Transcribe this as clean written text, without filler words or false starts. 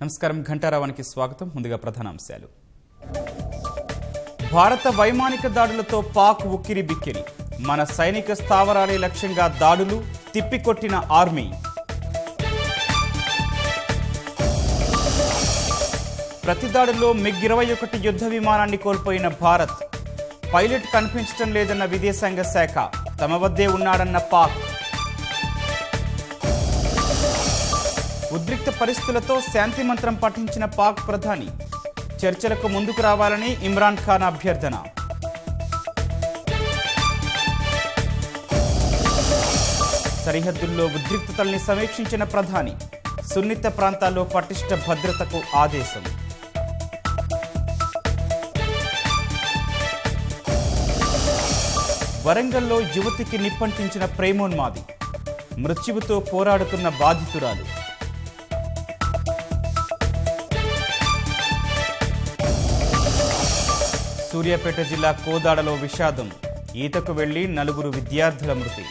నమస్కారం ఘంటారావానికి స్వాగతం. ముందుగా ప్రధానాంశాలు. భారత వైమానిక దాడులతో పాక్ ఉక్కిరి బిక్కిరి. మన సైనిక స్థావరాలే లక్ష్యంగా దాడులు, తిప్పికొట్టిన ఆర్మీ. ప్రతి దాడుల్లో MiG-21 యుద్ధ విమానాన్ని కోల్పోయిన భారత్. పైలట్ కనిపించడం లేదన్న విదేశాంగ శాఖ, తమ వద్దే ఉన్నాడన్న పాక్. ఉద్రిక్త పరిస్థితులతో శాంతి మంత్రం పఠించిన పాక్ ప్రధాని. చర్చలకు ముందుకు రావాలని ఇమ్రాన్ ఖాన్ అభ్యర్థన. సరిహద్దుల్లో ఉద్రిక్తతల్ని సమీక్షించిన ప్రధాని. సున్నిత ప్రాంతాల్లో పటిష్ట భద్రతకు ఆదేశం. వరంగల్లో యువతికి నిప్పంటించిన ప్రేమోన్మాది. మృత్యువుతో పోరాడుతున్న బాధితురాలు. సూర్యాపేట జిల్లా కోదాడలో విషాదం. ఈతకు వెళ్లి 4 విద్యార్థుల మృతి.